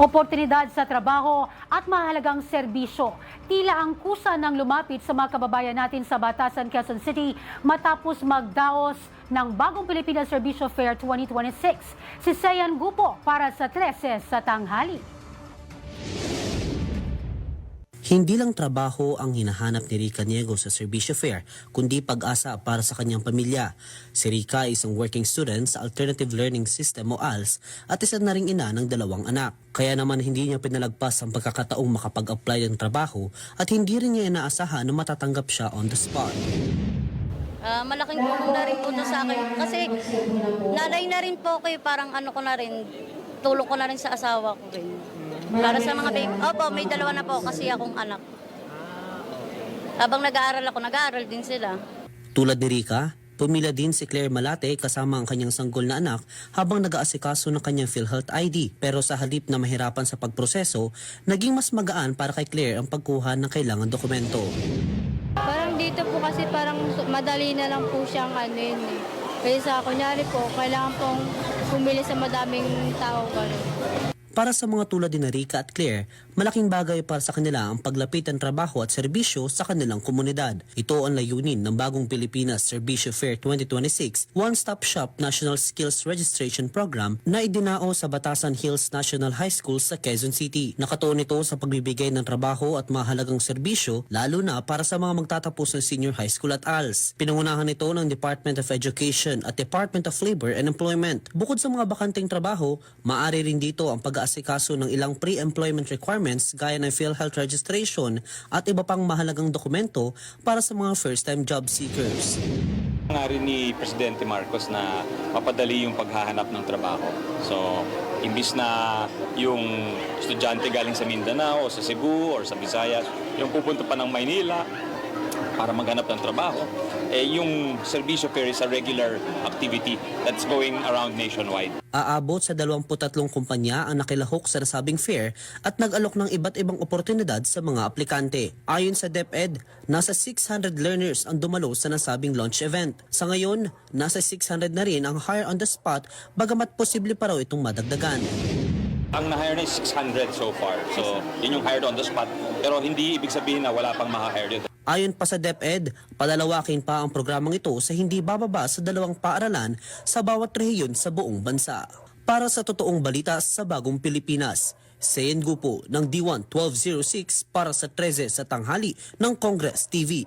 Oportunidad sa trabaho at mahalagang serbisyo. Tila ang kusa ng lumapit sa mga kababayan natin sa Batasan, Quezon City matapos magdaos ng Bagong Pilipinas Serbisyo Fair 2026. Si Seyan Gupo para sa 13 sa tanghali. Hindi lang trabaho ang hinahanap ni Rica Niego sa Serbisyo Fair, kundi pag-asa para sa kanyang pamilya. Si Rica ay isang working student sa Alternative Learning System o ALS at isa na ring ina ng 2 anak. Kaya naman hindi niya pinalagpas ang pagkakataong makapag-apply ng trabaho at hindi rin niya inaasahan na matatanggap siya on the spot. Malaking tulong na rin po ito sa akin kasi nanay na rin po kayo, parang ano ko na rin, tulong ko na rin sa asawa ko rin. Para sa mga baby. Opo, may 2 na po kasi akong anak. Habang nag-aaral din sila. Tulad ni Rica, pumila din si Claire Malate kasama ang kanyang sanggol na anak habang nag-aasikaso ng kanyang PhilHealth ID. Pero sa halip na mahirapan sa pagproseso, naging mas magaan para kay Claire ang pagkuha ng kailangan dokumento. Parang dito po kasi parang madali na lang po siyang ano yun eh. Kaya kunyari po, kailangan pong pumili sa madaming tao gano'n. Para sa mga tulad ni Rica at Claire, malaking bagay para sa kanila ang paglapit ng trabaho at serbisyo sa kanilang komunidad. Ito ang layunin ng Bagong Pilipinas Serbisyo Fair 2026 One-Stop Shop National Skills Registration Program na idinao sa Batasan Hills National High School sa Quezon City. Nakatuon ito sa pagbibigay ng trabaho at mahalagang serbisyo lalo na para sa mga magtatapos ng senior high school at ALS. Pinangunahan ito ng Department of Education at Department of Labor and Employment. Bukod sa mga bakanteng trabaho, maaari rin dito ang pag-aasikaso ng ilang pre-employment requirements gaya ng PhilHealth registration at iba pang mahalagang dokumento para sa mga first-time job seekers. Nga rin ni Presidente Marcos na mapadali yung paghahanap ng trabaho. So, imbis na yung estudyante galing sa Mindanao o sa Cebu o sa Visayas, yung pupunta pa ng Maynila para maghanap ng trabaho, yung Serbisyo Fair is a regular activity that's going around nationwide. Aabot sa 23 kumpanya ang nakilahok sa nasabing fair at nag-alok ng iba't ibang oportunidad sa mga aplikante. Ayon sa DepEd, nasa 600 learners ang dumalo sa nasabing launch event. Sa ngayon, nasa 600 na rin ang hire on the spot, bagamat posible pa raw itong madagdagan. Ang na-hire na is 600 so far. So, yun yung hired on the spot. Pero hindi ibig sabihin na wala pang ma-hire dito. Ayon pa sa DepEd, palalawakin pa ang programang ito sa hindi bababa sa 2 paaralan sa bawat rehiyon sa buong bansa. Para sa totoong balita sa Bagong Pilipinas, Seyan Gupo ng D1 1206 para sa 13 sa tanghali ng Congress TV.